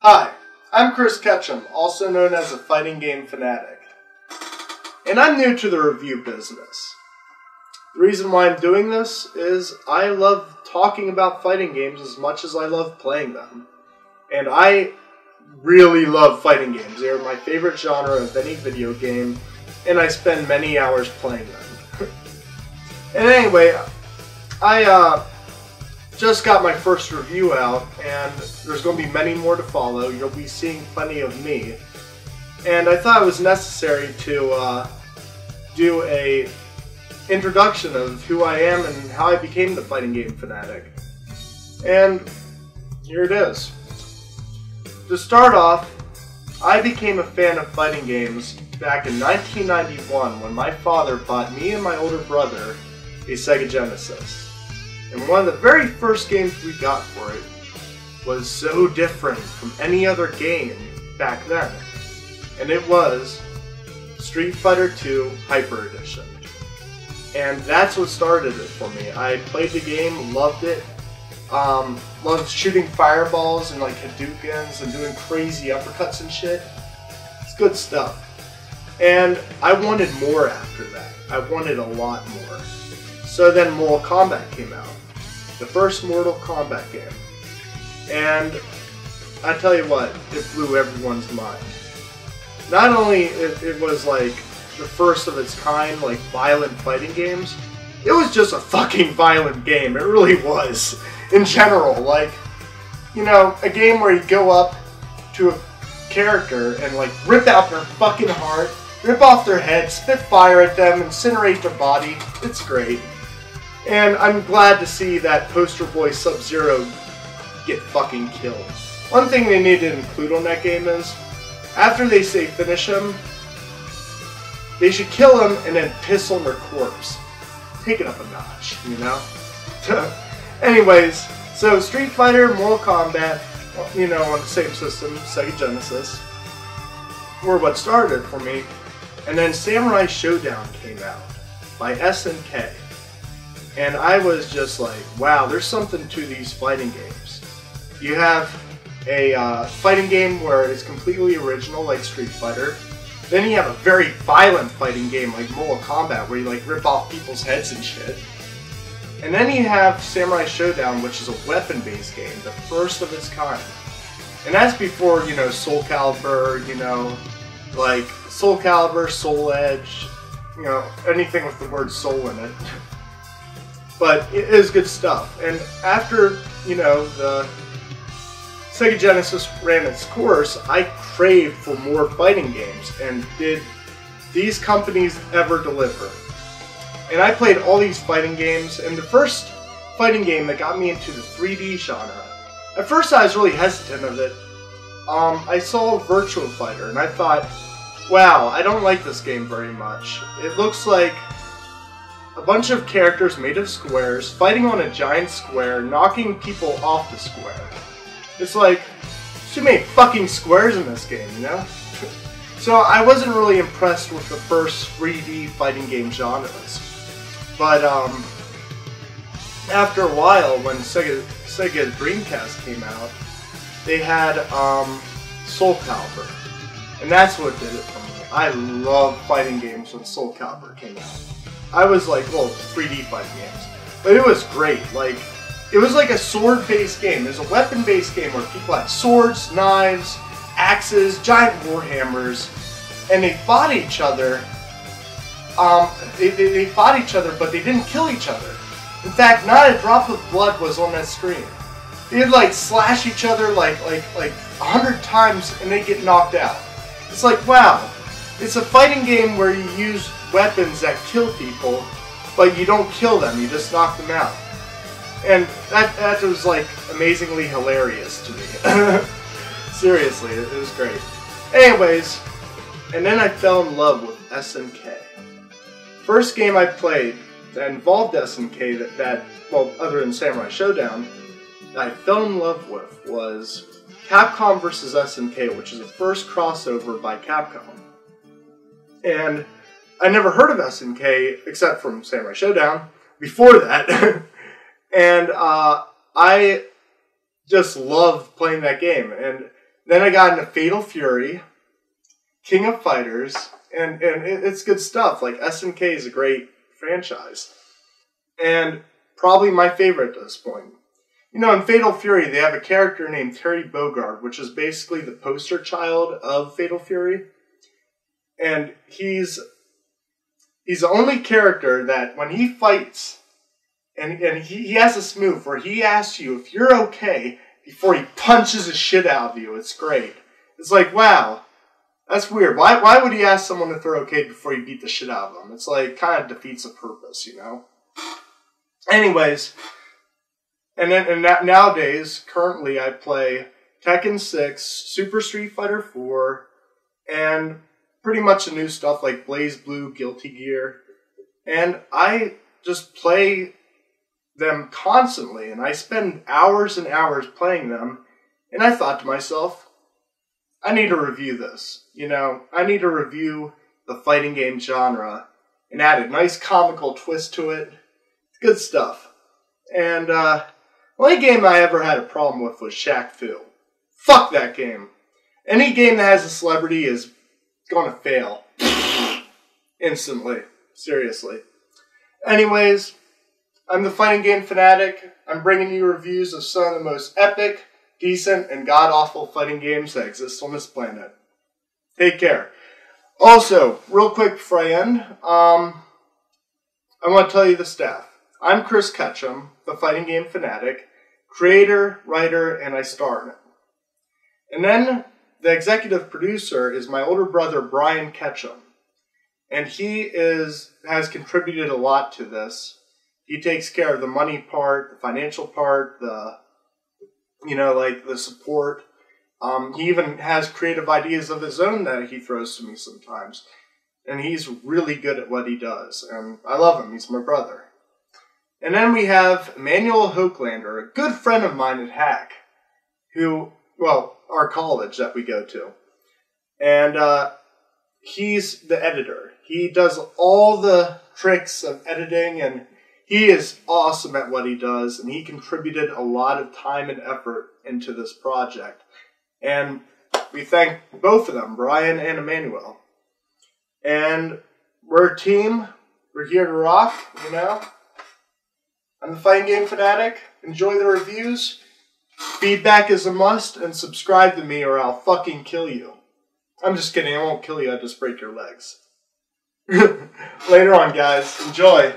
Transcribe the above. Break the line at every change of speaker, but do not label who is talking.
Hi, I'm Chris Ketchem, also known as the Fighting Game Fanatic, and I'm new to the review business. The reason why I'm doing this is I love talking about fighting games as much as I love playing them. And I really love fighting games. They are my favorite genre of any video game, and I spend many hours playing them. And anyway, I just got my first review out, and there's going to be many more to follow. You'll be seeing plenty of me. And I thought it was necessary to do a introduction of who I am and how I became the Fighting Game Fanatic. And here it is. To start off, I became a fan of fighting games back in 1991 when my father bought me and my older brother a Sega Genesis. And one of the very first games we got for it was so different from any other game back then. And it was Street Fighter II Hyper Edition. And that's what started it for me. I played the game, loved it, loved shooting fireballs and like Hadoukens and doing crazy uppercuts and shit. It's good stuff. And I wanted more after that. I wanted a lot more. So then Mortal Kombat came out. The first Mortal Kombat game. And I tell you what, it blew everyone's mind. Not only it was like the first of its kind, like violent fighting games, it was just a fucking violent game. It really was. In general, like, you know, a game where you go up to a character and like rip out their fucking heart, rip off their head, spit fire at them, incinerate their body. It's great. And I'm glad to see that poster boy Sub-Zero get fucking killed. One thing they need to include on that game is, after they say finish him, they should kill him and then piss on their corpse. Take it up a notch, you know? Anyways, so Street Fighter, Mortal Kombat, you know, on the same system, Sega Genesis, were what started for me. And then Samurai Showdown came out by SNK. And I was just like, wow, there's something to these fighting games. You have a fighting game where it's completely original, like Street Fighter. Then you have a very violent fighting game like Mortal Kombat, where you like rip off people's heads and shit. And then you have Samurai Showdown, which is a weapon-based game, the first of its kind. And that's before, you know, Soul Calibur, you know, like Soul Calibur, Soul Edge, you know, anything with the word soul in it. But it is good stuff. And after, you know, the Sega Genesis ran its course, I craved for more fighting games. And did these companies ever deliver? And I played all these fighting games, and the first fighting game that got me into the 3D genre, at first I was really hesitant of it. I saw Virtua Fighter, and I thought, wow, I don't like this game very much. It looks like a bunch of characters made of squares fighting on a giant square, knocking people off the square. It's like, too many fucking squares in this game, you know? So I wasn't really impressed with the first 3D fighting game genres. But after a while, when Sega Dreamcast came out, they had Soul Calibur. And that's what did it for me. I love fighting games when Soul Calibur came out. I was like, well, 3D fighting games. But it was great. Like, it was like a sword-based game. It was a weapon-based game where people had swords, knives, axes, giant warhammers, and they fought each other. They fought each other, but they didn't kill each other. In fact, not a drop of blood was on that screen. They'd like slash each other like 100 times, and they get knocked out. It's like, wow, it's a fighting game where you use weapons that kill people, but you don't kill them, you just knock them out. And that was like amazingly hilarious to me. Seriously, it was great. Anyways, and then I fell in love with SNK. First game I played that involved SNK well, other than Samurai Showdown, that I fell in love with was Capcom vs. SNK, which is the first crossover by Capcom. And I never heard of SNK except from Samurai Showdown before that. And I just loved playing that game. And Then I got into Fatal Fury, King of Fighters, and it's good stuff. Like, SNK is a great franchise. And probably my favorite at this point. You know, in Fatal Fury, they have a character named Terry Bogard, which is basically the poster child of Fatal Fury. And he's the only character that when he fights, and he has this move where he asks you if you're okay before he punches the shit out of you. It's great. It's like, wow, that's weird. Why would he ask someone if they're okay before you beat the shit out of them? It's like, kind of defeats the purpose, you know? Anyways, and nowadays, currently I play Tekken 6, Super Street Fighter 4, and pretty much the new stuff like Blaze Blue, Guilty Gear. And I just play them constantly, and I spend hours and hours playing them, and I thought to myself, I need to review this. You know, I need to review the fighting game genre and add a nice comical twist to it. It's good stuff. And the only game I ever had a problem with was Shaq Fu. Fuck that game. Any game that has a celebrity is gonna fail. Instantly. Seriously. Anyways, I'm the Fighting Game Fanatic. I'm bringing you reviews of some of the most epic, decent, and god-awful fighting games that exist on this planet. Take care. Also, real quick before I end, I want to tell you the staff. I'm Chris Ketchem, the Fighting Game Fanatic, creator, writer, and I star in it. And then the executive producer is my older brother, Brian Ketchem. And he has contributed a lot to this. He takes care of the money part, the financial part, the support. He even has creative ideas of his own that he throws to me sometimes. And he's really good at what he does. And I love him. He's my brother. And then we have Emmanuel Hoaklander, a good friend of mine at Hack, our college that we go to. And he's the editor. He does all the tricks of editing, and he is awesome at what he does, and he contributed a lot of time and effort into this project. And we thank both of them, Brian and Emmanuel. And we're a team. We're here to rock, you know. I'm the Fighting Game Fanatic. Enjoy the reviews. Feedback is a must, and subscribe to me or I'll fucking kill you. I'm just kidding. I won't kill you. I'll just break your legs. Later on, guys. Enjoy.